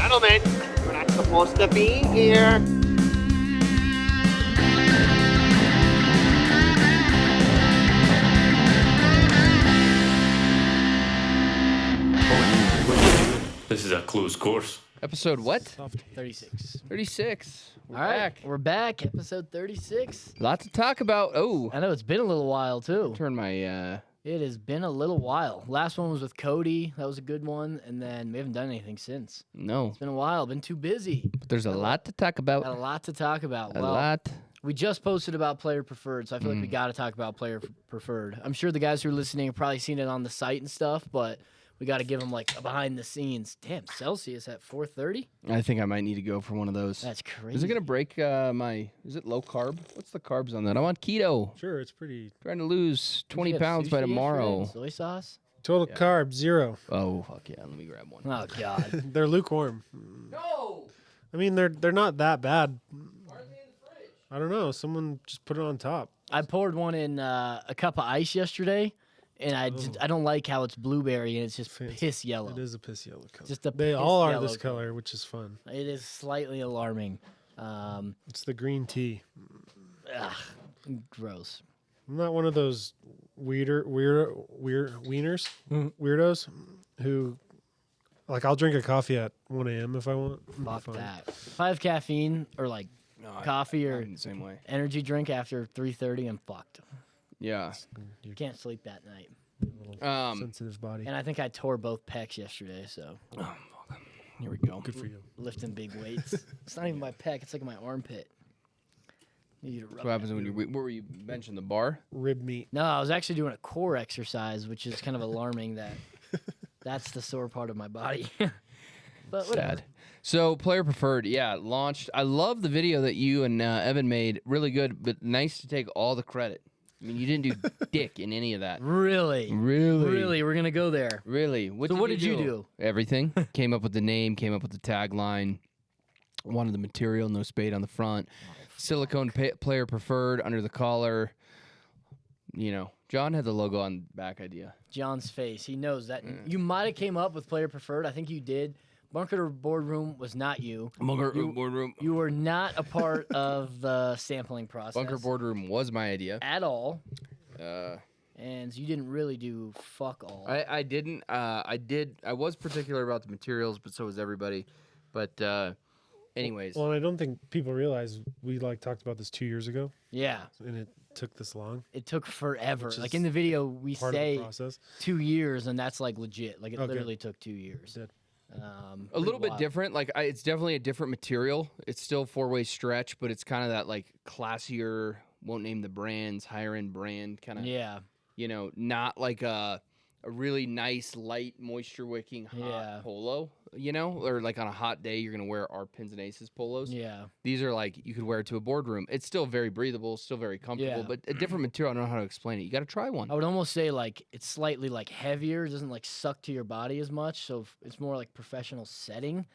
Gentlemen, we're not supposed to be here. This is a closed course. Episode what? 36. 36. We're All right, back. we're back. Episode 36. Lot to talk about. Oh, I know it's been a little while too. turn my. It has been a little while. Last one was with Cody. That was a good one, and then we haven't done anything since. No, It's been a while. Been too busy. but there's a lot to talk about. Had a lot to talk about. A lot. We just posted about player preferred, so I feel like we got to talk about player preferred. I'm sure the guys who are listening have probably seen it on the site and stuff, but we got to give them like a behind the scenes. Damn, Celsius at 430. I think I might need to go for one of those. That's crazy. Is it gonna break my? Is it low carb? What's the carbs on that? I want keto. Sure, it's pretty. Trying to lose 20 You have pounds by sushi tomorrow. yesterday? Soy sauce. Total carb 0. Oh fuck yeah! Let me grab one. Oh God. They're lukewarm. No. I mean, they're not that bad. I don't know. Someone just put it on top. I poured one in a cup of ice yesterday, and I don't like how it's blueberry and it's just Fancy. piss yellow. It is a piss yellow color. Just a They piss all are yellow this color, which is fun. It is slightly alarming. It's the green tea. Ugh, gross. I'm not one of those weirdos who, like, I'll drink a coffee at 1 a.m. if I want. Fuck Fine. that. If I have caffeine or like coffee or I'm the same way. energy drink after 3:30, I'm fucked. Yeah. Can't sleep that night. Sensitive body. And I think I tore both pecs yesterday, so Here we go. Good for you. lifting big weights. It's not even my pec; it's like my armpit. Need you to rub What happens when you? Where were you benching the bar? Rib meat. No, I was actually doing a core exercise, which is kind of alarming that that's the sore part of my body. But whatever. Sad. So player preferred, yeah, launched. I love the video that you and Evan made. Really good, but nice to take all the credit. I mean, you didn't do dick in any of that. Really? Really? We're going to go there. Really? So what did you do? Everything. Came up with the name, came up with the tagline, wanted the material, no spade on the front. Silicone player preferred under the collar. You know, John had the logo on the back idea. John's face. He knows that. You might have came up with player preferred. I think you did. Bunker Boardroom was not you. Boardroom. You were not a part of the sampling process. Bunker Boardroom was my idea. At all. Uh, And you didn't really do fuck all. I didn't. I did. I was particular about the materials, but so was everybody. But anyways, Well, I don't think people realize we talked about this 2 years ago, Yeah. and it took this long. It took forever. Which Like is in the video, we Part of say the process. 2 years, and that's like legit. Like it Okay. literally took 2 years. Did. a little bit different. Like it's definitely a different material. It's still four-way stretch, but it's kind of that like classier. Won't name the brands, higher end brand kind of. Yeah. You know, not like a really nice light moisture wicking hot Yeah. polo. You know, or like on a hot day, you're gonna wear our Pins and Aces polos. Yeah. These are like you could wear it to a boardroom. It's still very breathable, still very comfortable, Yeah. but a different material. I don't know how to explain it. You got to try one. I would almost say like it's slightly like heavier. It doesn't like suck to your body as much. So it's more like professional setting.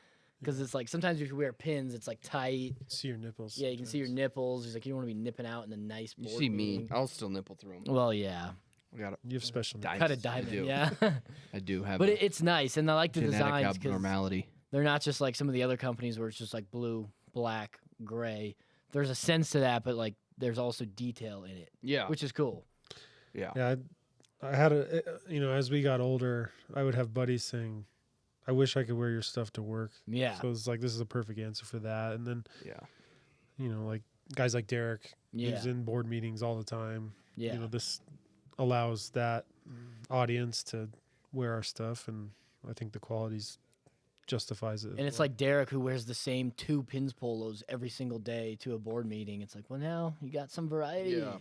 Because it's like sometimes if you wear pins, it's like tight. See your nipples. Yeah, you can see your nipples. It's like you don't want to be nipping out in the nice You board see me, meeting. I'll still nipple through them. Well, yeah. I got You have special nipples. Cut a I diamond. do. Yeah. I do have But a it's nice. And I like the genetic designs because abnormality. they're not just like some of the other companies where it's just like blue, black, gray. There's a sense to that, but like there's also detail in it, Yeah, which is cool. yeah. Yeah, I had as we got older, I would have buddies saying, I wish I could wear your stuff to work. Yeah. So it's like, this is a perfect answer for that. And then, Yeah. like guys like Derek, Yeah. who's in board meetings all the time. Yeah. This allows that audience to wear our stuff. And I think the qualities justifies it. And it's like Derek who wears the same 2 pins polos every single day to a board meeting. It's like, well, now you got some variety. Yeah.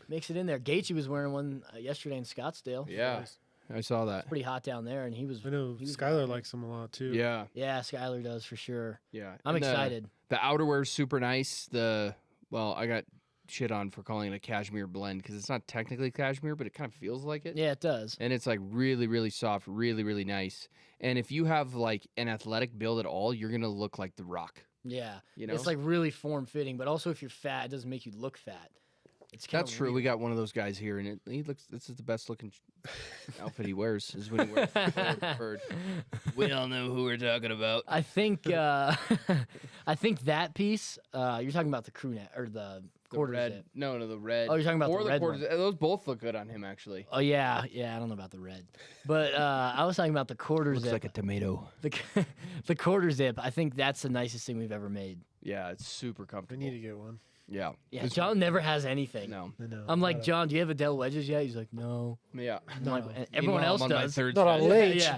Makes it in there. Gaethje was wearing one yesterday in Scottsdale. Yeah, I saw that. Pretty hot down there, and he was. I know he was Skylar rocking it. likes them a lot too. Yeah, Yeah, Skylar does for sure. yeah. I'm And excited. The outerwear's super nice. I got shit on for calling it a cashmere blend because it's not technically cashmere, but it kind of feels like it. Yeah, it does. And it's like really, really soft, really, really nice. And if you have like an athletic build at all, you're gonna look like The Rock. Yeah. You know? It's like really form fitting, but also if you're fat, it doesn't make you look fat. It's kinda That's true. weird. We got one of those guys here, and he looks. This is the best looking outfit he wears. Is when he wears the Player Preferred. We all know who we're talking about. I think I think that piece. You're talking about the crew neck or the The quarter red. zip. No, the red. Oh, you're talking about or the red quarter one. zip. Those both look good on him, actually. Oh yeah. I don't know about the red, but I was talking about the quarter Looks zip. like a tomato. The quarter zip. I think that's the nicest thing we've ever made. Yeah, it's super I comfortable. need to get one. Yeah. Yeah, John never has anything. No. I know. I'm like, John, do you have Adele wedges yet? He's like, no. Yeah. I'm like, and everyone Meanwhile, else I'm on my does. third Not on set. Lynch. Yeah.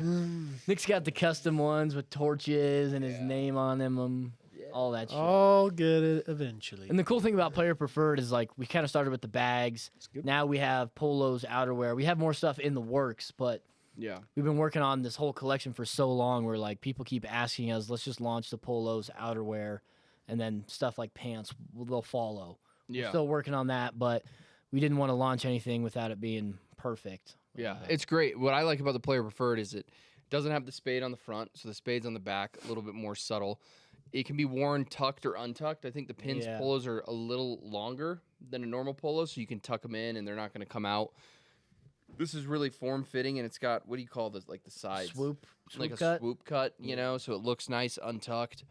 Nick's got the custom ones with torches and his name on them, all that shit. I'll get it eventually. And the cool thing about Player Preferred is like we kind of started with the bags. good. Now we have polos, outerwear. We have more stuff in the works, but Yeah. we've been working on this whole collection for so long where like people keep asking us, let's just launch the polos, outerwear, and then stuff like pants, they'll follow. We're Yeah. still working on that, but we didn't want to launch anything without it being perfect. Yeah, it's great. What I like about the Player Preferred is it doesn't have the spade on the front, so the spade's on the back, a little bit more subtle. It can be worn tucked or untucked. I think the pins Yeah. polos are a little longer than a normal polo, so you can tuck them in and they're not going to come out. This is really form fitting, and it's got, what do you call this? Like the sides, Swoop like a cut. swoop cut, you know, so it looks nice untucked.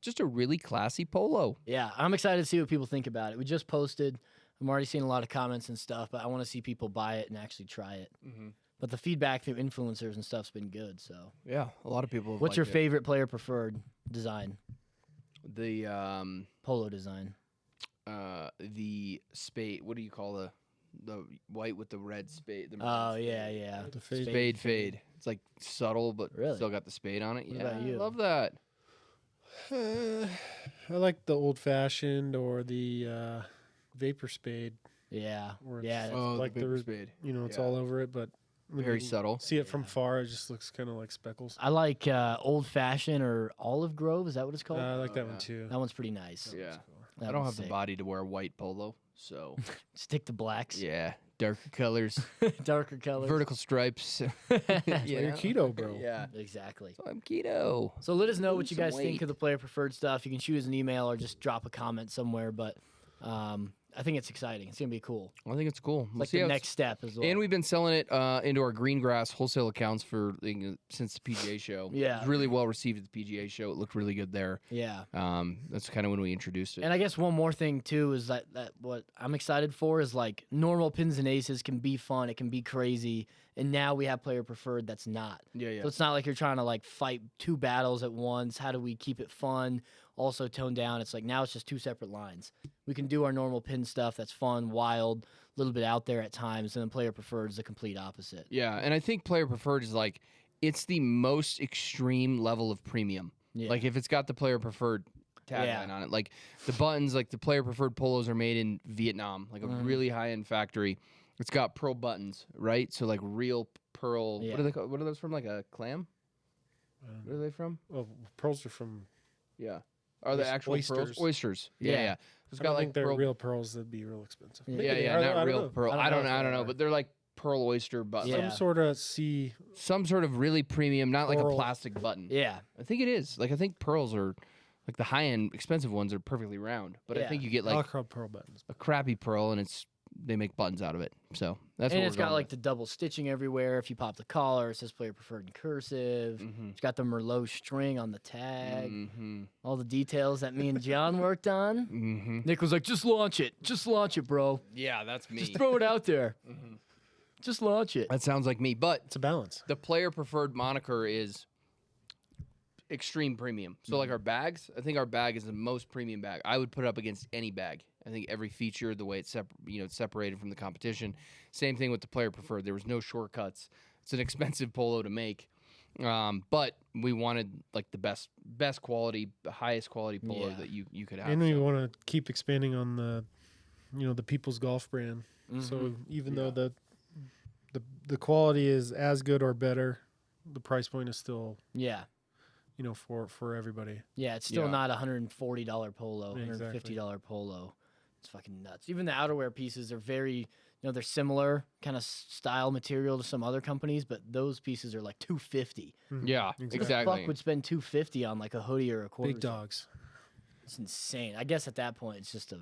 Just a really classy polo. Yeah, I'm excited to see what people think about it. We just posted. I'm already seeing a lot of comments and stuff, but I want to see people buy it and actually try it. Mhm. But the feedback through influencers and stuff's been good. So, Yeah, a lot of people. Have what's your liked it. favorite Player Preferred design? The Polo design. the spade. What do you call the white with the red spade? The Oh maroon yeah, spade. yeah. The fade. Spade. It's like subtle, but Really? still got the spade on it. What Yeah, about you? I love that. I like the old fashioned or the vapor spade. Yeah, Or yeah. it's- Oh, like the the paper re- spade. It's Yeah. all over it, but when Very you subtle. see it from far, it just looks kind of like speckles. I like Old Fashioned or Olive Grove. Is that what it's called? I like that yeah. one too. That one's pretty nice. Yeah, That I don't one's have the sick. body to wear a white polo, so Stick to blacks. yeah, darker colors, Darker colors. vertical stripes. You're keto, bro. Yeah, Exactly. so I'm keto. So let us know what Lose you some guys think weight. of the Player Preferred stuff. You can shoot us an email or just drop a comment somewhere. But I think it's exciting. It's gonna be cool. I think it's cool. We'll Like see the how next step as well. And we've been selling it into our green grass wholesale accounts for since the PGA show. Yeah. It was really well received at the PGA show. It looked really good there. Yeah. That's kind of when we introduced it. And I guess one more thing too is that what I'm excited for is like normal pins and aces can be fun, it can be crazy, and now we have Player Preferred that's not. yeah. So it's not like you're trying to like fight two battles at once. How do we keep it fun, also toned down? It's like now it's just two separate lines. We can do our normal pin stuff that's fun, wild, a little bit out there at times, and then Player Preferred is the complete opposite. Yeah, and I think Player Preferred is like it's the most extreme level of premium. Yeah. Like if it's got the Player Preferred tagline on it, like the buttons, like the Player Preferred polos are made in Vietnam, like a really high end factory. It's got pearl buttons, right? So like real pearl. Yeah. What are they called? What are those from? Like a clam? Where are they from? Oh, pearls are from. Yeah. Are the actual pearls? Oysters. Oysters. Yeah. Yeah. It's I got don't like think they're pearl. real pearls. That'd be real expensive. Yeah. Maybe Yeah, they yeah, are, not I don't real know. pearl. I I don't don't know know. if I don't they know, are. but they're like pearl oyster buttons. Yeah. Some sort of sea. Some sort of really premium, not like a Pearl. plastic button. Yeah. I think it is. Like I think pearls are like the high end expensive ones are perfectly round, but I Yeah. think you get I'll like call pearl buttons. a crappy pearl and they make buttons out of it. So that's And what it's we're got going like the double stitching everywhere. If you pop the collar, it says Player Preferred in cursive. Mhm. It's got the Merlot string on the tag. Mm-hmm. All the details that me and John worked on. Mm-hmm. Nick was like, just launch it. Just launch it, bro. Yeah, that's me. Just throw it out there. Just launch it. That sounds like me. But It's a balance. the Player Preferred moniker is extreme premium. So like our bags, I think our bag is the most premium bag. I would put it up against any bag. I think every feature, the way it's it's separated from the competition. Same thing with the Player Preferred. There was no shortcuts. It's an expensive polo to make, but we wanted like the best quality, the highest quality polo Yeah. that you could have. And we So, want to keep expanding on the People's Golf brand. So even though the quality is as good or better, the price point is still Yeah. for everybody. Yeah, it's still Yeah. not a $140 polo, Yeah, exactly. $150 polo. It's fucking nuts. Even the outerwear pieces are very, they're similar kind of style material to some other companies, but those pieces are like $250. yeah, Exactly. Who the exactly. fuck would spend $250 on like a hoodie or a quarter? Big dogs. It's insane. I guess at that point it's just a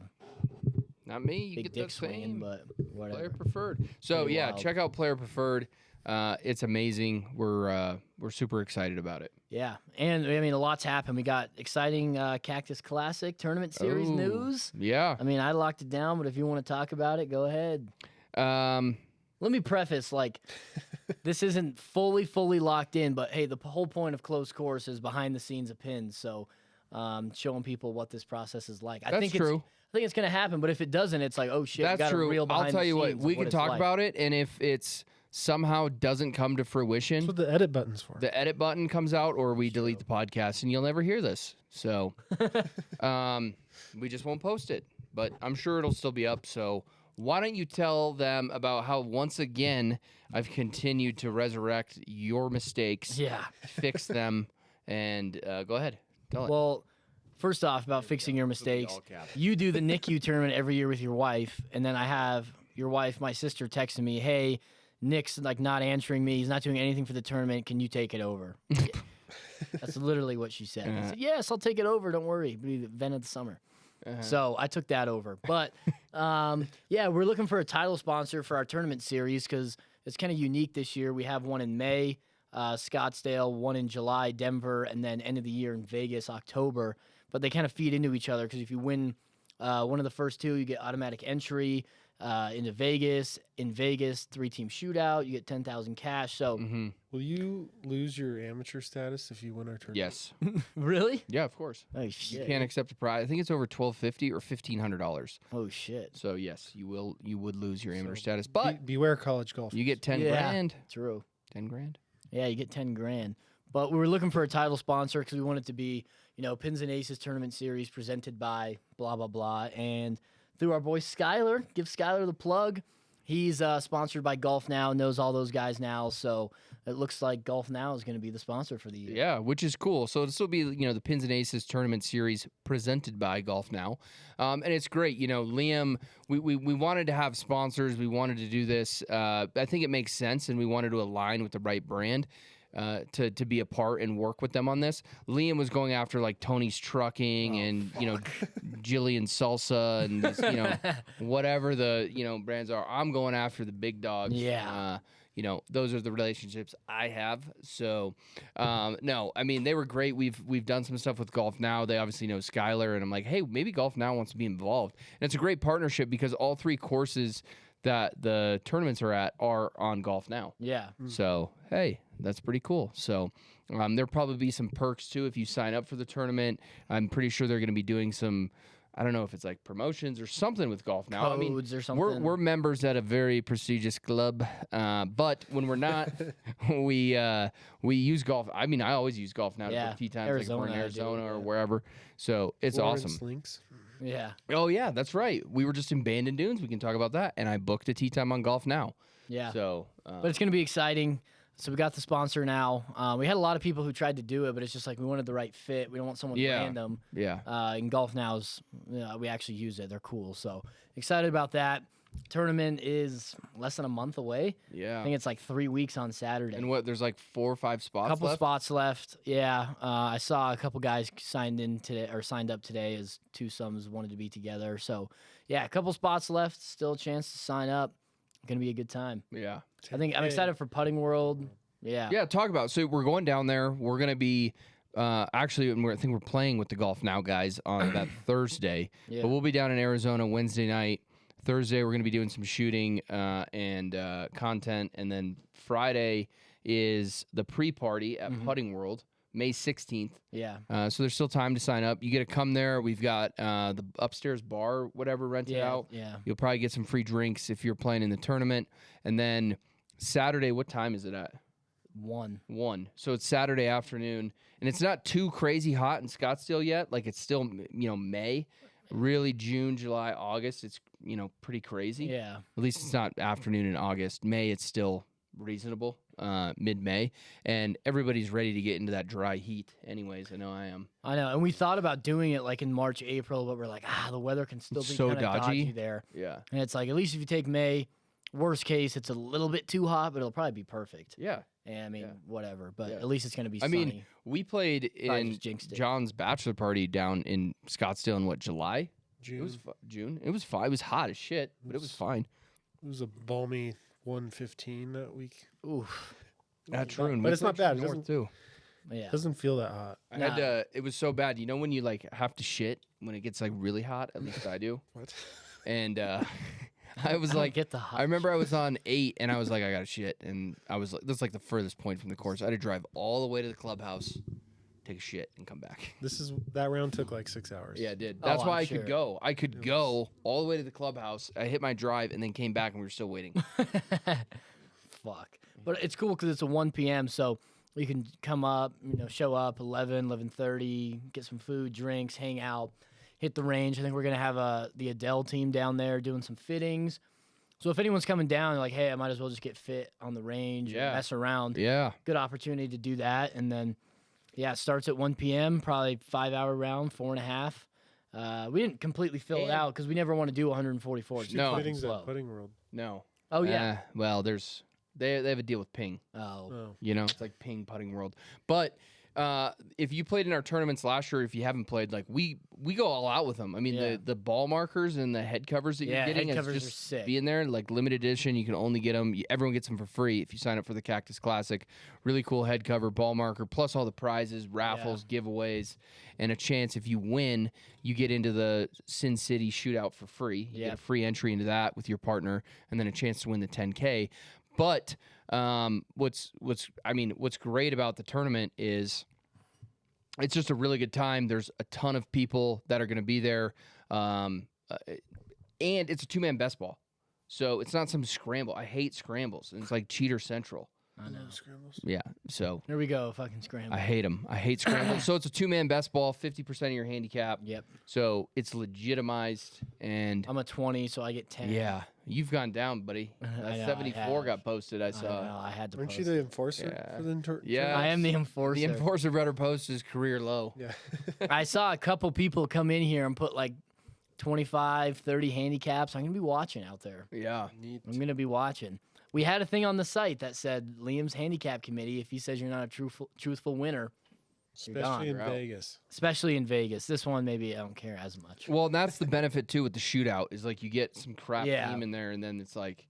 Not me. You big get dick the swinging, same. but whatever. Player preferred. So Pretty yeah, wild. check out Player Preferred. It's amazing. We're super excited about it. Yeah, and I mean, a lot's happened. We got exciting Cactus Classic tournament series Oh, news. Yeah. I mean, I locked it down, but if you want to talk about it, go ahead. Um, Let me preface, like, this isn't fully locked in, but hey, the whole point of closed course is behind the scenes of pins, so showing people what this process is like. That's true. I think it's gonna happen, but if it doesn't, it's like, oh shit, we That's got a true. real behind I'll tell the you what. scenes We of can it's talk like. about it, and if it's somehow doesn't come to fruition, That's what the edit button's for. the edit button comes out, or we delete the podcast, and you'll never hear this. So, we just won't post it. But I'm sure it'll still be up. So, why don't you tell them about how once again I've continued to resurrect your mistakes, Yeah. fix them, and go ahead. Tell it. Well, first off, about fixing your mistakes, all caps. you do the NICU tournament every year with your wife, and then I have your wife, my sister, texting me, "Hey, Nick's like not answering me. He's not doing anything for the tournament. Can you take it over?" Yeah. That's literally what she said. I said, "Yes, I'll take it over. Don't worry. It'll be the event of the summer." So I took that over. But yeah, we're looking for a title sponsor for our tournament series because it's kind of unique this year. We have one in May, Scottsdale, one in July, Denver, and then end of the year in Vegas, October. But they kind of feed into each other because if you win one of the first two, you get automatic entry into Vegas. In Vegas, 3-team shootout, you get 10,000 cash. So Will you lose your amateur status if you win our tournament? Yes. really? Yeah, of course. Oh You shit! can't accept a prize. I think it's over $1,250 or $1,500. Oh shit! So yes, you would lose your amateur status, but Beware college golf. you get 10 Yeah. grand. True. 10 grand. Yeah, you get 10 grand. But we were looking for a title sponsor because we want it to be, Pins and Aces tournament series presented by blah, blah, blah. And through our boy Skyler, give Skyler the plug. He's sponsored by Golf Now, knows all those guys now. So it looks like Golf Now is going to be the sponsor for the year. Yeah, which is cool. So this will be, the Pins and Aces tournament series presented by Golf Now. And it's great. Liam, we wanted to have sponsors. We wanted to do this. I think it makes sense, and we wanted to align with the right brand. To be a part and work with them on this. Liam was going after like Tony's Trucking and Jillian Salsa and these, whatever the brands are. I'm going after the big dogs. Yeah. Those are the relationships I have. So no, I mean they were great. We've done some stuff with Golf Now. They obviously know Skylar, and I'm like, hey, maybe Golf Now wants to be involved. And it's a great partnership because all three courses that the tournaments are at are on Golf Now. Yeah. So, hey, that's pretty cool. So, there'll probably be some perks too if you sign up for the tournament. I'm pretty sure they're going to be doing some, I don't know if it's like promotions or something with Golf Now. Codes or something. We're members at a very prestigious club, but when we're not, we use Golf. I mean, I always use Golf Now to Yeah, book tee times like if we're in Arizona, I do, Arizona or yeah. wherever. So it's Florence awesome. Links. Yeah. Oh yeah, that's right. We were just in Bandon Dunes. We can talk about that. And I booked a tee time on Golf Now. Yeah. So, But it's going to be exciting. So we got the sponsor now. We had a lot of people who tried to do it, but it's just like we wanted the right fit. We don't want someone Yeah. random. yeah. And Golf Now's, we actually use it. They're cool. So excited about that. Tournament is less than a month away. Yeah. I think it's like 3 weeks on Saturday. And what? There's like 4 or 5 spots Couple left. spots left. Yeah. I saw a couple guys signed up today as twosomes wanted to be together. So yeah, a couple spots left. Still a chance to sign up. Gonna be a good time. Yeah. I think I'm excited for Putting World. Yeah. Yeah. Talk about. So we're going down there. We're gonna be. Actually, I think we're playing with the Golf Now guys on that Thursday. Yeah. But we'll be down in Arizona Wednesday night. Thursday we're gonna be doing some shooting and content, and then Friday is the pre-party at Putting World, May 16th. Yeah. So there's still time to sign up. You get to come there. We've got the upstairs bar, whatever, rented out. Yeah. You'll probably get some free drinks if you're playing in the tournament. And then Saturday, what time is it at? 1. 1. So it's Saturday afternoon, and it's not too crazy hot in Scottsdale yet. Like it's still, May. Really, June, July, August, it's, pretty crazy. Yeah. At least it's not afternoon in August. May, it's still reasonable, mid-May. And everybody's ready to get into that dry heat anyways. I know I am. I know. And we thought about doing it like in March, April, but we're like, the weather can still be So kind of dodgy. dodgy there. Yeah. And it's like, at least if you take May, worst case, it's a little bit too hot, but it'll probably be perfect. Yeah. And I mean, Yeah. whatever. But Yeah. at least it's going to be I sunny. mean, we played Probably in just jinxed it. John's bachelor party down in Scottsdale in July? June. It was June. It was fine. It was hot as shit, but it was fine. It was a balmy 115 that week. Oof. That's true. And But we it's not played bad. It North too. Yeah. doesn't feel that hot. I had it was so bad. You know when you like have to shit when it gets like really hot? At least I do. What? And I was I don't like, get the hot I remember I was on 8 and I was like, I got to shit. And I was like, that's like the furthest point from the course. I had to drive all the way to the clubhouse, take a shit, and come back. That round took like 6 hours. Yeah, it did. Oh, That's why I'm I sure. could go. I could go all the way to the clubhouse. I hit my drive and then came back and we were still waiting. Fuck. But it's cool because it's a 1 p.m. So you can come up, show up 11, 11:30, get some food, drinks, hang out, hit the range. I think we're gonna have the Adele team down there doing some fittings. So if anyone's coming down, like, hey, I might as well just get fit on the range, and mess around. Yeah. Good opportunity to do that. And then, yeah, it starts at 1 p.m. Probably 5-hour round, 4.5. We didn't completely fill it out because we never want to do 144. It's too No. fucking Fittings slow. at Putting World. No. Oh yeah. Well, they have a deal with Ping. Oh. Oh. It's like Ping Putting World. But if you played in our tournaments last year, if you haven't played, like we go all out with them. I mean, Yeah. the ball markers and the head covers that Yeah, you're getting head is covers just are sick. being there, like limited edition. You can only get them. Everyone gets them for free if you sign up for the Cactus Classic. Really cool head cover, ball marker, plus all the prizes, raffles, giveaways, and a chance if you win, you get into the Sin City shootout for free. You get a free entry into that with your partner, and then a chance to win the 10K. But what's great about the tournament is it's just a really good time. There's a ton of people that are going to be there, and it's a 2-man best ball, so it's not some scramble. I hate scrambles, and it's like cheater central. I know. Scrambles. Yeah, so There we go. Fucking scramble. I hate them. I hate scrambles. So it's a 2-man best ball, 50% of your handicap. Yep. So it's legitimized, and I'm a 20, so I get 10. yeah, you've gone down, buddy. I know, I 74 have. got posted. I I saw. know. I had to. Aren't Post. you the enforcer Yeah. for the Yeah. I am the enforcer. The enforcer better post his career low. Yeah. I saw a couple people come in here and put like 25, 30 handicaps. I'm gonna be watching out there. Yeah. Neat. I'm gonna be watching. We had a thing on the site that said Liam's handicap committee. If he says you're not a truthful winner, Especially gone, in You're out. Vegas. especially in Vegas. This one maybe I don't care as much. Well, and that's the benefit too with the shootout is like you get some crap Yeah. team in there, and then it's like,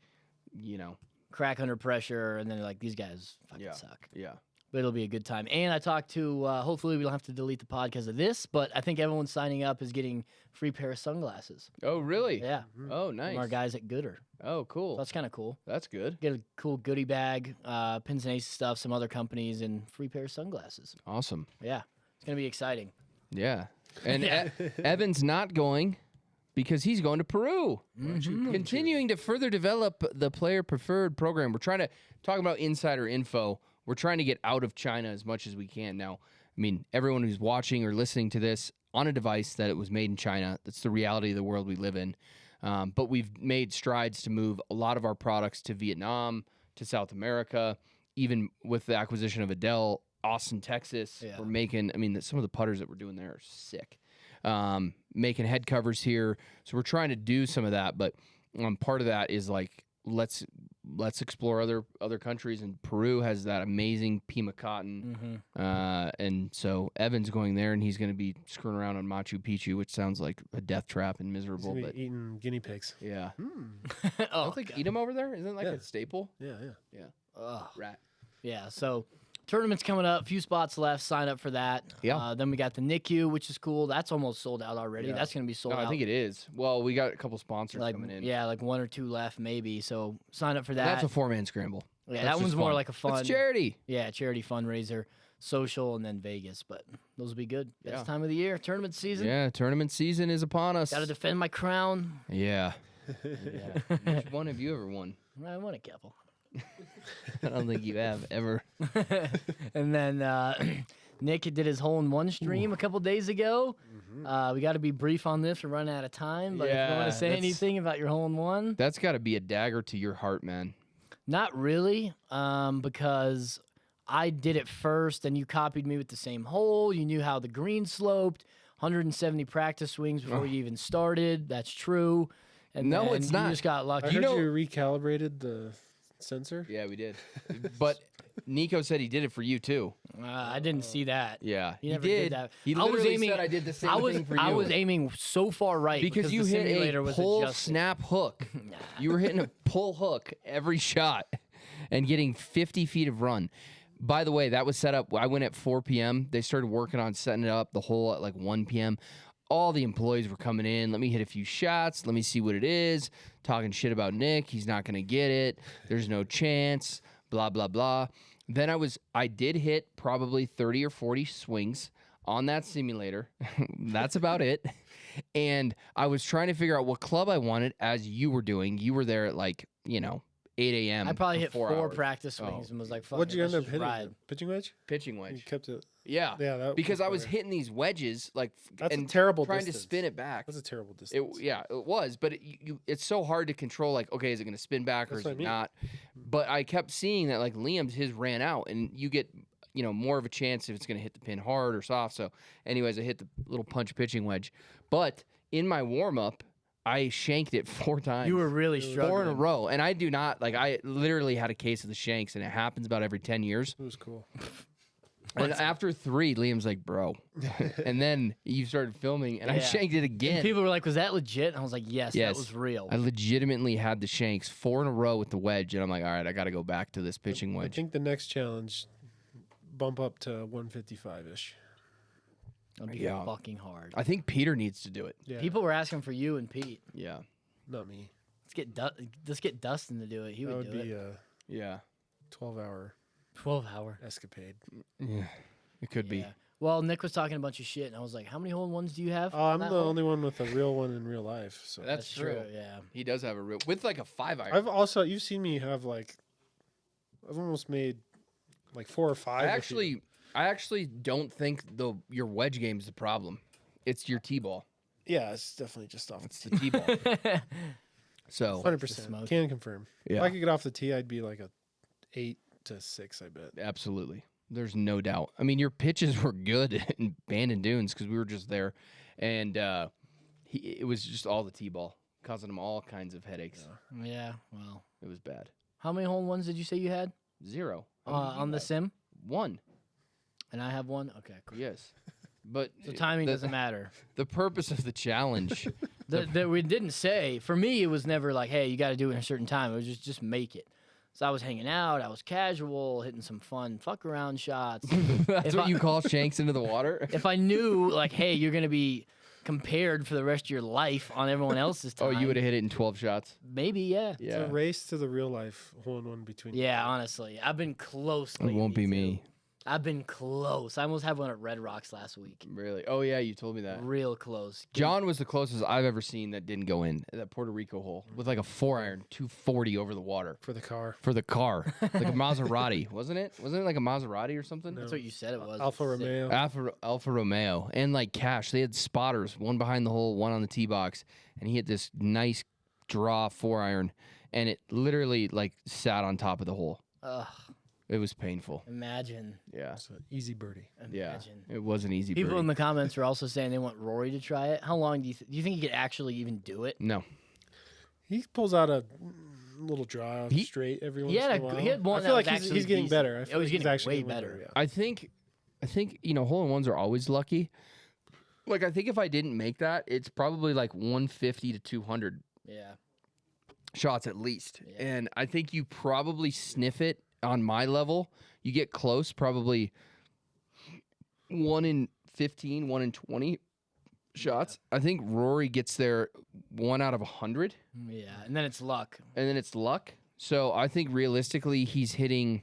Crack under pressure, and then like these guys fucking suck. yeah. But it'll be a good time. And I talked to, hopefully we don't have to delete the pod because of this, but I think everyone signing up is getting free pair of sunglasses. Oh, really? Yeah. Oh, From nice. our guys at Gooder. Oh, So cool. that's kind of cool. That's good. Get a cool goodie bag, Pins and Aces stuff, some other companies, and free pair of sunglasses. Awesome. Yeah. It's going to be exciting. Yeah. And Yeah. Evan's not going because he's going to Peru. Mm-hmm. Continuing to further develop the player preferred program. We're trying to talk about insider info. We're trying to get out of China as much as we can. Now, I mean, everyone who's watching or listening to this on a device that it was made in China, that's the reality of the world we live in. But we've made strides to move a lot of our products to Vietnam, to South America, even with the acquisition of Adele, Austin, Texas. Yeah. We're making, some of the putters that we're doing there are sick. Making head covers here. So we're trying to do some of that. But part of that is like, let's explore other countries, and Peru has that amazing Pima cotton, and so Evan's going there, and he's going to be screwing around on Machu Picchu, which sounds like a death trap and He's miserable. gonna But be eating guinea pigs. yeah, Oh, don't they eat them over there? Isn't it like Yeah. a staple? Yeah. ugh. Rat. Yeah, so tournament's coming up. Few spots left. Sign up for that. Yeah. Then we got the NICU, which is cool. That's almost sold out already. Yeah. That's going to be sold No, out. I think it is. Well, we got a couple sponsors like coming in. Yeah, like 1 or 2 left maybe. So sign up for And that. that's a 4-man scramble. Yeah, That's that just one's more fun. like a fun. It's charity. Yeah, charity fundraiser, social, and then Vegas. But those will be good. Best Yeah. time of the year, tournament season. Yeah, tournament season is upon us. Got to defend my crown. Yeah. Yeah. Which one have you ever won? I won a couple. I don't think you have ever. And then Nick did his hole-in-one stream a couple days ago. We got to be brief on this. We're running out of time. But if you Yeah, want to say that's- anything about your hole-in-one. That's got to be a dagger to your heart, man. Not really, because I did it first, and you copied me with the same hole. You knew how the green sloped. 170 practice swings before you even started. That's true. And No, then it's you not. just got lucky. I heard know- you recalibrated the sensor. Yeah, we did. But Nico said he did it for you too. I didn't see that. Yeah, He he never did. did that. He I was literally aiming- said I did the same I was thing for you. I was aiming so far right because you the hit simulator a was pull adjusted. snap hook. You were hitting a pull hook every shot and getting 50 feet of run. By the way, that was set up. I went at 4 p.m. They started working on setting it up the hole at like 1 p.m. All the employees were coming in. Let me hit a few shots. Let me see what it is. Talking shit about Nick. He's not going to get it. There's no chance. Blah, blah, blah. Then I did hit probably 30 or 40 swings on that simulator. That's about it. And I was trying to figure out what club I wanted as you were doing. You were there at like, 8 a.m. I probably for hit 4 four hours. practice swings and was like, "Fuck What'd it, you let's end up just hitting? ride." Pitching wedge. Pitching You wedge. kept it. Yeah. Yeah, that Because I was fire. hitting these wedges That's and a terrible trying distance. to spin it back. That's a terrible distance. It was, but it's so hard to control. Like, okay, is it going to spin back or That's is what I it mean. not? But I kept seeing that like Liam's his ran out, and you get more of a chance if it's going to hit the pin hard or soft. So, anyways, I hit the little punch pitching wedge, but in my warm up, I shanked it 4 times. You were really struggling. 4 in a row, and I do not like. I literally had a case of the shanks, and it happens about every 10 years. It was cool. And after 3, Liam's like, "Bro," and then you started filming, and I Yeah. shanked it again. And people were like, "Was that legit?" And I was like, "Yes, Yes. that was real." I legitimately had the shanks 4 in a row with the wedge, and I'm like, all right, I got to go back to this pitching I wedge. think the next challenge, bump up to 155 ish. That'd be Yeah. fucking hard. I think Peter needs to do it. Yeah, People were asking for you and Pete. Yeah, not me. Let's get Dustin to do it. He That would would do be it. a yeah, 12-hour 12-hour. escapade. yeah. It could be. Yeah. Well, Nick was talking a bunch of shit, and I was like, "How many hole-in-ones do you have?" Oh, on I'm that the hole?" only one with a real one in real life. So That's true. Yeah. He does have a real with like a 5 iron. I've also you've seen me have like I've almost made like 4 or 5. I actually don't think your wedge game is the problem. It's your tee-ball. Yeah, it's definitely just off. It's the tee-ball. So 100%. smoke. Can confirm. Yeah. If I could get off the tee, I'd be like a 8 to 6. I bet. absolutely, there's no doubt. I mean, your pitches were good in Bandon Dunes because we were just there, and it was just all the tee-ball causing him all kinds of headaches. Yeah. Well, It was bad. how many hole-in-ones did you say you had 0 How many did you on the have? sim? 1. And I have one. Okay, cool. Yes, but So timing doesn't matter. The purpose of the challenge. We didn't say. For me, it was never like, "Hey, you got to do it in a certain time." It was just make it. So I was hanging out. I was casual, hitting some fun fuck around shots. That's If what I- you call shanks into the water. If I knew, like, hey, you're gonna be compared for the rest of your life on everyone else's time. Oh, you would have hit it in 12 shots. Maybe, yeah. It's Yeah, a race to the real life hole-in-one between. Yeah, honestly, I've been close. it won't be lately, me. too. I've been close. I almost had one at Red Rocks last week. Really? Oh yeah, you told me that. Real close. John was the closest I've ever seen that didn't go in. That Puerto Rico hole with like a 4-iron, 240 over the water For the car. for the car, like a Maserati, wasn't it? Wasn't it like a Maserati or something? That's what you said it was. Alfa Sick. Romeo. Alfa Romeo and like cash. They had spotters, one behind the hole, one on the tee box, and he hit this nice draw 4-iron, and it literally like sat on top of the hole. Ugh, It was painful. imagine. Yeah, It's an easy birdie. yeah. Imagine. It was an easy. People birdie. in the comments were also saying they want Rory to try it. How long do you think he could actually even do it? No, He pulls out a little draw He- straight every once He had in a while. he had one I that feel was like he's actually getting decent. better. I Oh, feel he's like getting actually way getting better. Yeah. I think hole-in-ones are always lucky. Like I think if I didn't make that, it's probably like 150 to 200 Yeah. shots at least. Yeah. And I think you probably sniff it on my level. You get close, probably 1 in 15, 1 in 20 shots. I think Rory gets there 1 out of 100, Yeah, and then it's luck. and then it's luck. So I think realistically, he's hitting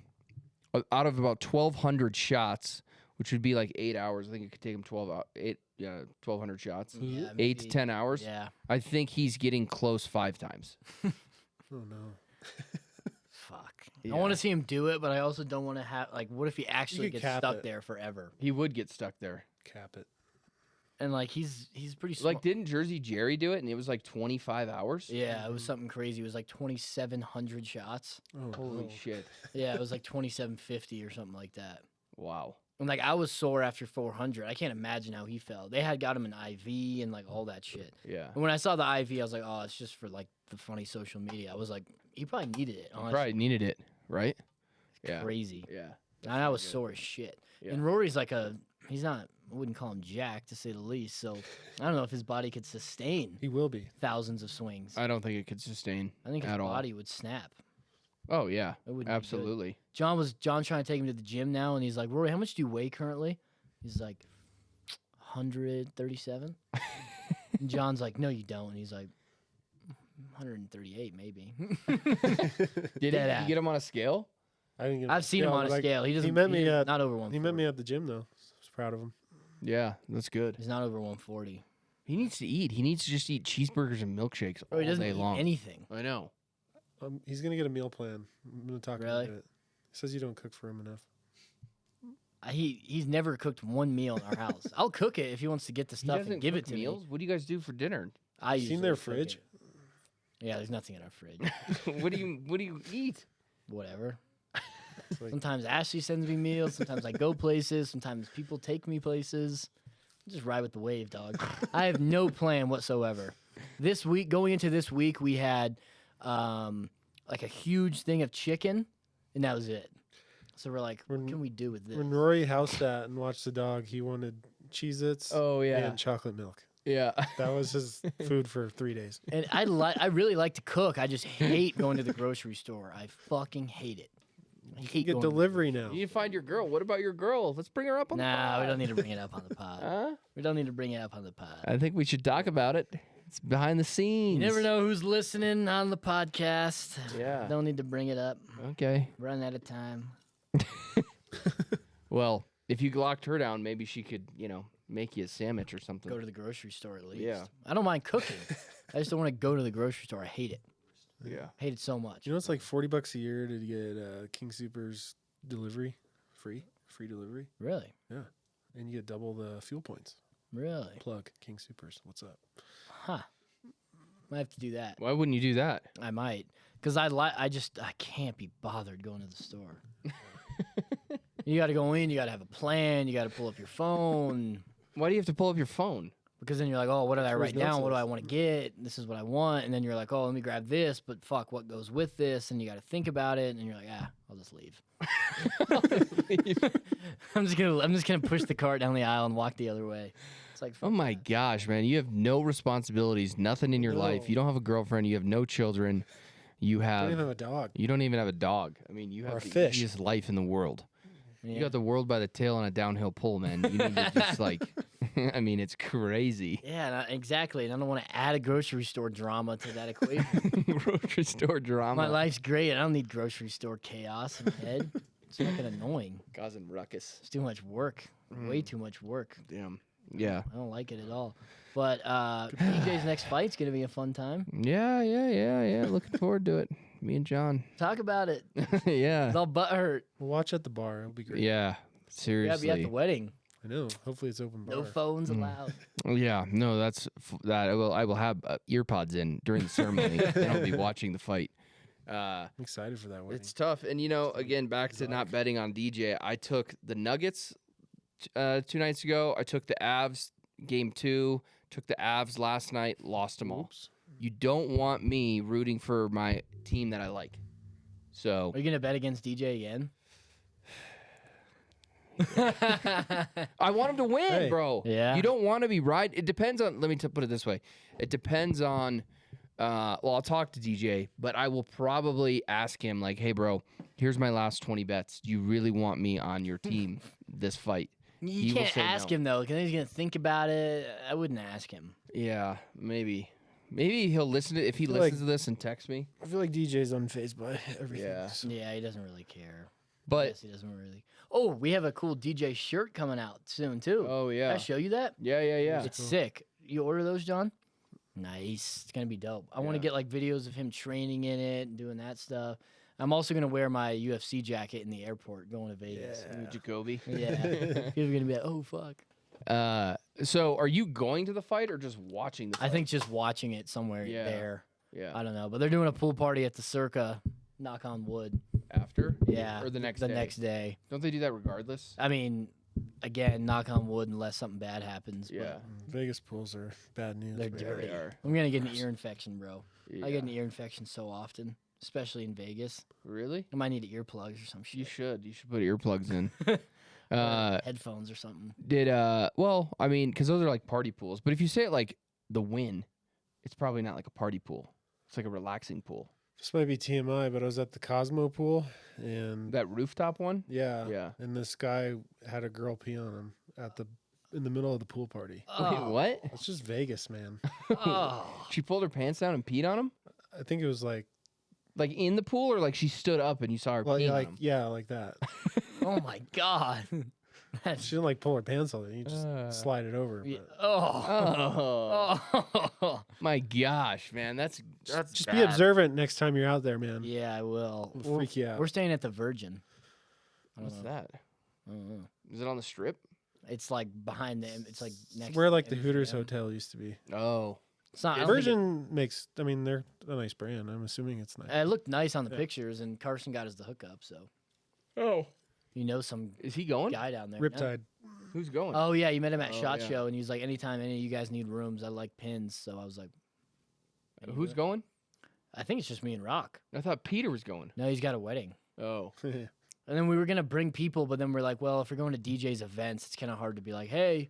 out of about 1,200 shots, which would be like 8 hours. I think it could take him 1,200 shots. Yeah, 8 to maybe. 10 hours. Yeah. I think he's getting close 5 times. Oh no. Fuck. Yeah. I want to see him do it, but I also don't want to have like. What if he actually could gets cap stuck it. there forever? He would get stuck there. Cap it. And like he's pretty small. Like, didn't Jersey Jerry do it? And it was like 25 hours. Yeah, it was something crazy. It was like 2,700 shots. Oh, Holy no. shit! Yeah, it was like 2,750 or something like that. Wow. And like I was sore after 400. I can't imagine how he felt. They had got him an IV and like all that shit. Yeah. And when I saw the IV, I was like, oh, it's just for like the funny social media. I was like, he probably needed it. Honestly. Probably needed it, right? Yeah. Crazy. Yeah. And I was sore as shit. Yeah. And Rory's like he's not. I wouldn't call him jack to say the least. So I don't know if his body could sustain He will be. thousands of swings. I don't think it could sustain. I think his at all. body would snap. Oh yeah, It wouldn't be good. absolutely. John's trying to take him to the gym now, and he's like, Rory, how much do you weigh currently? He's like, 137. And John's like, no, you don't. And he's like, 138 maybe. Did Dead you get him on a scale? I didn't get I've seen him on a but, like, scale. He doesn't. He met me he's at not over 140. He met me at the gym though. I was proud of him. Yeah, that's good. He's not over 140. He needs to eat. He needs to just eat cheeseburgers and milkshakes Bro, he all doesn't day eat long. anything. I know. He's gonna get a meal plan. I'm gonna talk Really? about it. He says you don't cook for him enough. He's never cooked one meal in our house. I'll cook it if he wants to get the He stuff doesn't and give it cook to meals. me. What do you guys do for dinner? I Seen usually their cook fridge? it. Yeah, there's nothing in our fridge. What do you eat? Whatever. It's like, Sometimes Ashley sends me meals. Sometimes I go places. Sometimes people take me places. Just ride with the wave, dog. I have no plan whatsoever. This week, going into this week, we had like a huge thing of chicken, and that was it. So we're like, what can we do with this? when Rory house sat and watched the dog, he wanted Cheez-Its Oh and chocolate milk. yeah. That was his food for 3 days. And I really like to cook. I just hate going to the grocery store. I fucking hate it. I You hate get going delivery now. You need to find your girl. What about your girl? Let's bring her up on the Nah, pod. we don't need to bring it up on the pod. Huh? We don't need to bring it up on the pod. I think we should talk about it. It's behind the scenes. You never know who's listening on the podcast. Yeah. Don't need to bring it up. Okay. Run out of time. Well, if you locked her down, maybe she could, make you a sandwich or something. Go to the grocery store at least. Yeah. I don't mind cooking. I just don't want to go to the grocery store. I hate it. Yeah. Hate it so much. You know, it's like $40 a year to get King Soopers delivery, free delivery, Really? and you get double the fuel points. Really? Plug King Soopers. What's up? Huh. Might have to do that. Why wouldn't you do that? I might. Because I can't be bothered going to the store. You got to go in. You got to have a plan. You got to pull up your phone. Why do you have to pull up your phone? Because then you're like, oh, what did I where write his notes down? What do is. I want to get? This is what I want. And then you're like, oh, let me grab this. But fuck, what goes with this? And you got to think about it. And you're like, I'll just leave. I'm just gonna push the cart down the aisle and walk the other way. It's like, Oh my gosh, man. You have no responsibilities, nothing in your life. No. You don't have a girlfriend. You have no children. You I don't have. even have a dog. You don't even have a dog. I mean, you Or have a the fish. easiest life in the world. yeah. You got the world by the tail on a downhill pull, man. You need to just I mean, it's crazy. Yeah, exactly. And I don't want to add a grocery store drama to that equation. Grocery store drama. My life's great. I don't need grocery store chaos in my head. It's fucking annoying. Causing ruckus. It's too much work. Way too much work. Damn. Yeah. I don't like it at all. But PJ's next fight's gonna be a fun time. Yeah. Looking forward to it. Me and John. Talk about it. Yeah. It's all butt hurt. We'll watch at the bar. It'll be great. Yeah. You gotta Seriously. be at the wedding. I know. Hopefully it's open bar. No phones allowed. Yeah. No, that. I will have ear pods in during the ceremony, and I'll be watching the fight. I'm excited for that wedding. It's tough, and again, back to not betting on DJ. I took the Nuggets 2 nights ago. I took the Avs game 2. Took the Avs last night. Lost them all. Oops. You don't want me rooting for my team that I like. So Are you gonna bet against DJ again? I want him to win, Hey. bro. Yeah. You don't want to be right. It depends on. Let me put it this way. It depends on. Well, I'll talk to DJ, but I will probably ask him like, "Hey, bro, here's my last 20 bets. Do you really want me on your team this fight?" You He will can't say ask no. him though, because he's gonna think about it. I wouldn't ask him. Yeah, maybe. Maybe he'll listen to if he feel listens like- to this and text me. I feel like DJ's unfazed by everything. Yeah. so- Yeah, he doesn't really care. But Yes, he doesn't really. Oh, we have a cool DJ shirt coming out soon too. oh Did yeah, I show you that? yeah. It's sick. You order those, John? Nice. It's gonna be dope. I want to Yeah. get like videos of him training in it and doing that stuff. I'm also gonna wear my UFC jacket in the airport going to Vegas. Jacoby. Yeah. People are gonna be like, oh fuck. So are you going to the fight or just watching the fight? I think just watching it somewhere Yeah. there. yeah. I don't know, but they're doing a pool party at the Circa. Knock on wood. After Yeah. or the next the day? next day. Don't they do that regardless? I mean, again, knock on wood unless something bad happens. but Yeah, Vegas pools are bad news. They're man. dirty. they are. I'm gonna get an ear infection, bro. I Yeah. get an ear infection so often. especially in Vegas. Really? I might need earplugs or some shit. You should. You should put earplugs in. Headphones or something. Well, I mean, because those are like party pools. But if you say it like the Wynn, it's probably not like a party pool. It's like a relaxing pool. This might be TMI, but I was at the Cosmo pool, and That rooftop one? yeah, Yeah. and this guy had a girl pee on him in the middle of the pool party. Wait, what? It's just Vegas, man. Oh. She pulled her pants down and peed on him? I think it was like, Like in the pool, or like she stood up and you saw her well, peeing yeah, on like him? yeah, like that. Oh my God. She didn't like pull her pants on it. You just slide it over. Yeah. But Oh, Oh. my gosh, man. That's just bad. be observant next time you're out there, man. Yeah, I will. It'll freak you out. We're staying at the Virgin. What's that? I don't know. Is it on the strip? It's like behind them. It's like next. It's where to like the Hooters MGM. Hotel used to be. Oh. It's not. I don't think Virgin makes. I mean, they're a nice brand. I'm assuming it's nice. it looked nice on the Yeah. pictures, and Carson got us the hookup. So Oh. you know some Is he going? guy down there. Yeah. Riptide. Who's going? Oh yeah, you met him at Oh, Shot yeah. Show, and he was like, "Anytime any of you guys need rooms, I like pins." So I was like, Who's going? I think it's just me and Rock. I thought Peter was going. No, he's got a wedding. Oh. And then we were gonna bring people, but then we're like, well, if we're going to DJ's events, it's kind of hard to be like, hey,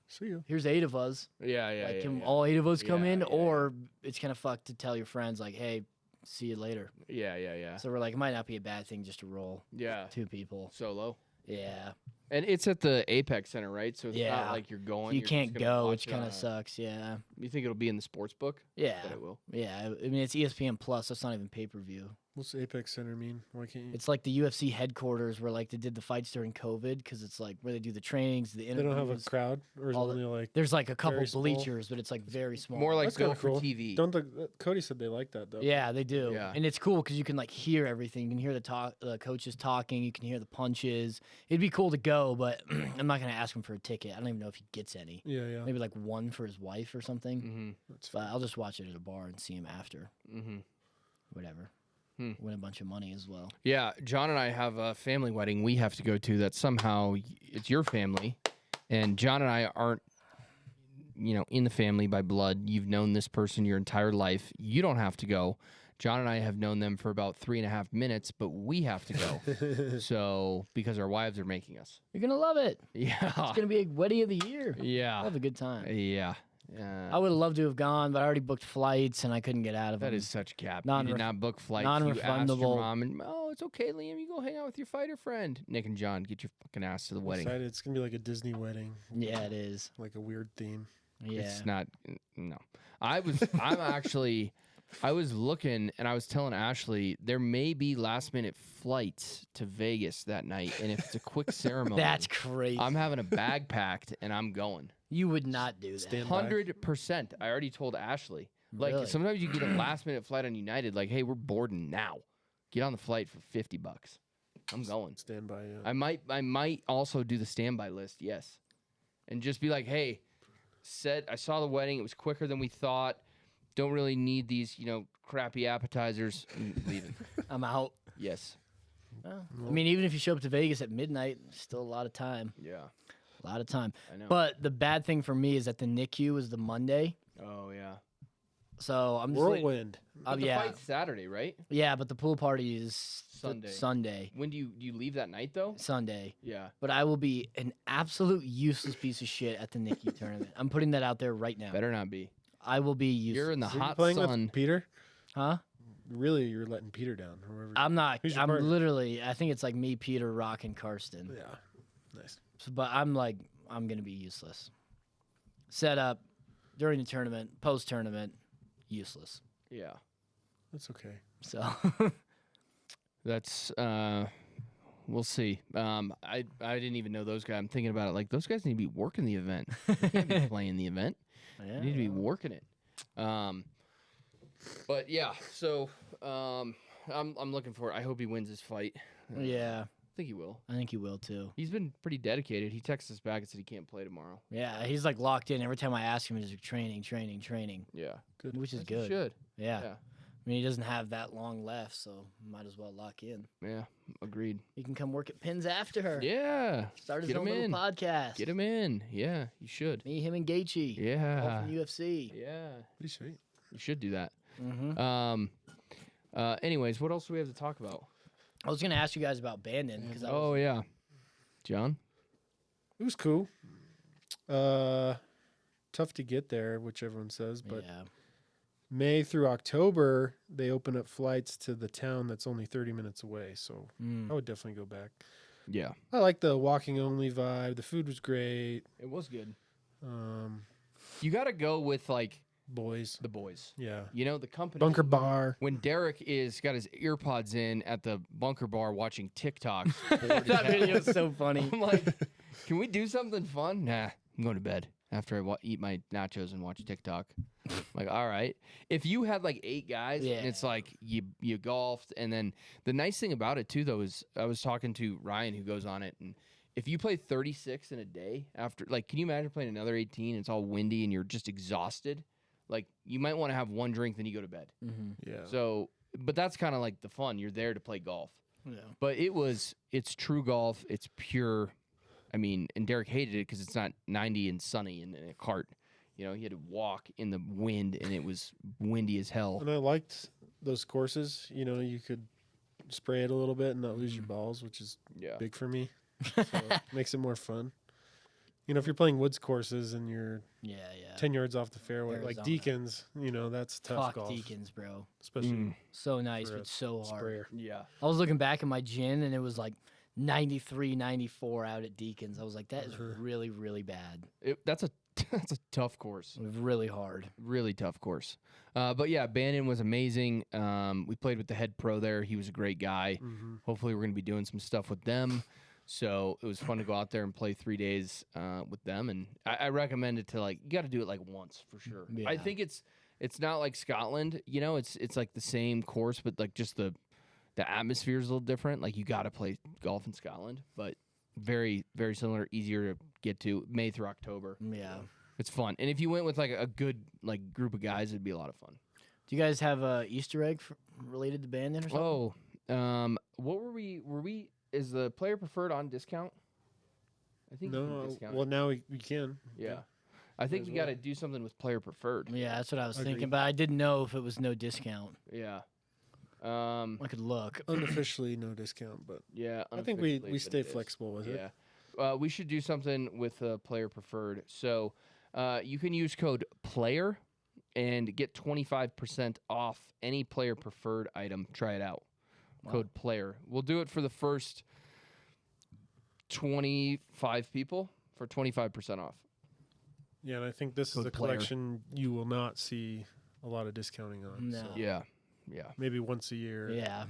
See you. here's 8 of us. Yeah, yeah, Like, yeah. can yeah. all 8 of us come Yeah, in? yeah, Or it's kind of fucked to tell your friends, like, hey, see you later. Yeah, yeah, yeah. So we're like, it might not be a bad thing just to roll Yeah. 2 people. Solo. Yeah. And it's at the Apex Center, right? So it's Yeah. not like you're going. You you're can't just gonna go, watch which it kind on of a- sucks. Yeah. You think it'll be in the sports book? Yeah. That it will. Yeah. I mean, it's ESPN Plus. That's not even pay per view. What's Apex Center mean? Why can't you? It's like the UFC headquarters where like they did the fights during COVID because it's like where they do the trainings, the They interviews. don't have a crowd, or is it all the- only like? There's like a couple very small? bleachers, but it's like very small. More like That's kinda built for cool. TV. Don't Cody said they like that though. Yeah, they do. Yeah. And it's cool because you can like hear everything. You can hear the coaches talking. You can hear the punches. It'd be cool to go, but I'm not gonna ask him for a ticket. I don't even know if he gets any. Yeah, yeah. Maybe like one for his wife or something. Mm-hmm. That's But I'll just watch it at a bar and see him after. Mm-hmm. Whatever. Hmm. Win a bunch of money as well. Yeah, John and I have a family wedding we have to go to that somehow it's your family, and John and I aren't, in the family by blood. You've known this person your entire life. You don't have to go. John and I have known them for about 3.5 minutes, but we have to go. So, because our wives are making us. You're gonna love it. Yeah. It's gonna be a wedding of the year. I'll Yeah. have a good time. Yeah. I would have loved to have gone, but I already booked flights and I couldn't get out of That them. is such cap. You Non-ref- did not book flights. You asked your non-refundable. mom, and it's okay, Liam. You go hang out with your fighter friend. Nick and John, get your fucking ass to the wedding. excited. It's gonna be like a Disney wedding, Yeah, it is. like a weird theme. Yeah. It's not. No, I was looking, and I was telling Ashley there may be last minute flights to Vegas that night, and if it's a quick ceremony, That's crazy. I'm having a bag packed and I'm going. You would not do that. Stand by. 100%. I already told Ashley. Like Really? sometimes you get a last minute flight on United. Like, hey, we're boarding now. Get on the flight for $50. I'm going. Stand by. I might also do the standby list. Yes, and just be like, hey, I saw the wedding. It was quicker than we thought. Don't really need these, crappy appetizers. I'm leaving. I'm out. Yes. Well, I mean, even if you show up to Vegas at midnight, still a lot of time. Yeah. A lot of time. I know. But the bad thing for me is that the NICU is the Monday. Oh yeah. So I'm just waiting. Whirlwind. But the yeah. fight's Saturday, right? Yeah, but the pool party is Sunday. Sunday. When do you leave that night though? Sunday. Yeah. But I will be an absolute useless piece of shit at the NICU tournament. I'm putting that out there right now. Better not be. I will be useless. You're in the So you hot playing sun. with Peter? Huh? Really, you're letting Peter down. Or whoever. I'm not. Who's your I'm partner? literally. I think it's like me, Peter, Rock, and Karsten. Yeah. Nice. But I'm gonna be useless. Set up during the tournament, post tournament, useless. Yeah. That's okay. So That's we'll see. I didn't even know those guys. I'm thinking about it. Like those guys need to be working the event. They can't be playing the event. yeah. They need to be working it. But yeah, so I'm looking for it. I hope he wins his fight. Yeah, I think he will. I think he will too. He's been pretty dedicated. He texted us back and said he can't play tomorrow. Yeah, he's like locked in. Every time I ask him, he's like training, Yeah. Good. which is As he good. should. Yeah. Yeah. I mean, he doesn't have that long left, so might as well lock in. Yeah. Agreed. He can come work at Pins after her. Yeah. Start his Get own him little in. podcast. Get him in. Yeah. You should. Me, him, and Gaethje. All Yeah. from UFC. Yeah. Pretty sweet. You should do that. Mm-hmm. Anyways, what else do we have to talk about? I was gonna ask you guys about Bandon because Oh yeah, John. It was cool. Tough to get there, which everyone says, but yeah. May through October they open up flights to the town that's only 30 minutes away. So I would definitely go back. Yeah, I like the walking only vibe. The food was great. it was good. Um, You got to go with like boys, the boys. yeah. You know, the company. Bunker bar. When Derek is got his earpods in at the bunker bar watching TikTok, That video is so funny. I'm like, can we do something fun? Nah, I'm going to bed after I eat my nachos and watch TikTok. Like, all right. If you had like 8 guys, and it's like you golfed, and then the nice thing about it too, though, is I was talking to Ryan who goes on it, and if you play 36 in a day after, like, can you imagine playing another 18? It's all windy and you're just exhausted. Like, you might want to have one drink, then you go to bed. Yeah. So, but that's kind of like the fun. You're there to play golf. Yeah. But it's true golf. It's pure. I mean, and Derek hated it because it's not 90 and sunny in a cart. You know, he had to walk in the wind, and it was windy as hell. And I liked those courses. You know, you could spray it a little bit and not lose your balls, which is big for me. So it makes it more fun. You know, if you're playing woods courses and you're 10 yards off the fairway, like Arizona. Deacons, you know, that's tough Fuck golf. Deacons, bro. Especially So nice, for a but so hard. sprayer. Yeah. I was looking back at my gin, and it was like 93, 94 out at Deacons. I was like, that is really, really bad. That's a tough course. It was really hard. Really tough course. But yeah, Bandon was amazing. We played with the head pro there. He was a great guy. Hopefully, we're going to be doing some stuff with them. So it was fun to go out there and play 3 days with them. And I recommend it to, like, you got to do it like once for sure. Yeah. I think it's not like Scotland. You know, it's like the same course, but like just the atmosphere is a little different. Like, you got to play golf in Scotland, but very, very similar, easier to get to. May through October. Yeah. It's fun. And if you went with like a good like group of guys, it'd be a lot of fun. Do you guys have a Easter egg related to Bandon or something? Oh, what were we? Is the player preferred on discount? I think you can No, discount well, it. now we can. Yeah. I think we got to do something with player preferred. Yeah, that's what I was Agreed. thinking, but I didn't know if it was no discount. Yeah. I could look. Unofficially, no discount, but Yeah. I think we unofficially, stay but it is. flexible with it. Yeah. We should do something with player preferred. So you can use code PLAYER and get 25% off any player preferred item. Try it out. Code PLAYER. We'll do it for the first 25 people for 25% off. Yeah, and I think this Code is a player. collection you will not see a lot of discounting on. No. So Yeah. maybe once a year. Yeah.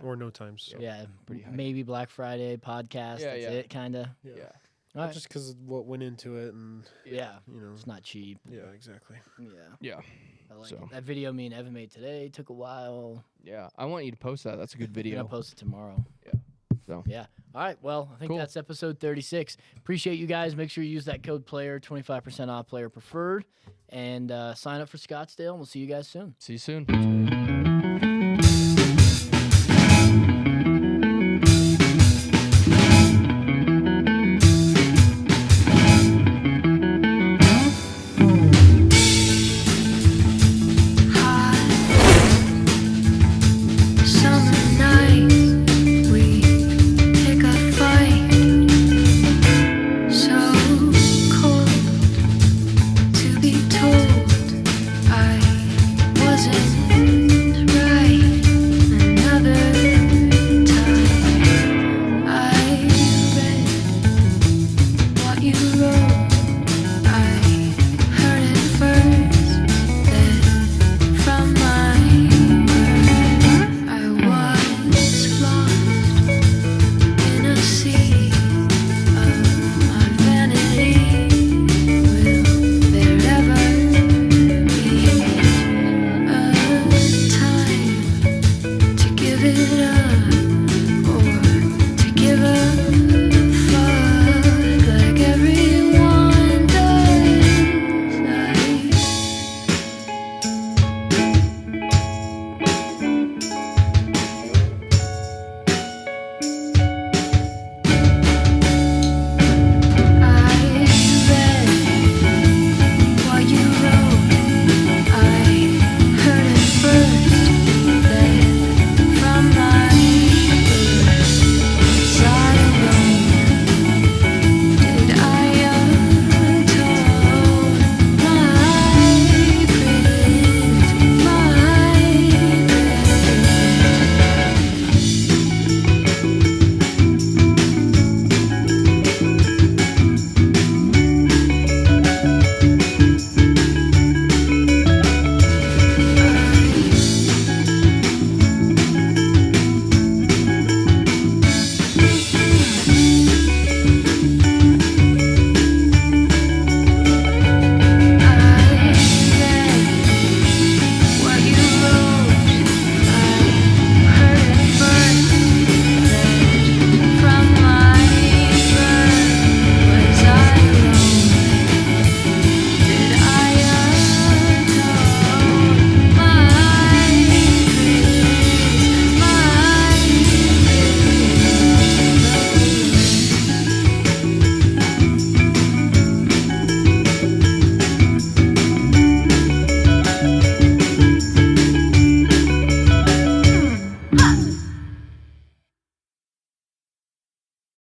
Or no time. So. Yeah. Pretty high. Maybe Black Friday podcast. Yeah, that's yeah. it, kind of. Yeah. Yeah. All right. Just because of what went into it, and Yeah. you know, It's not cheap. yeah, exactly. Yeah. Yeah. I like So. it. That video me and Evan made today took a while. Yeah. I want you to post that. That's a good I'm video. going to post it tomorrow. So. Yeah. All right. Well, I think Cool. that's episode 36. Appreciate you guys. Make sure you use that code PLAYER, 25% off player preferred, and sign up for Scottsdale. And we'll see you guys soon. See you soon.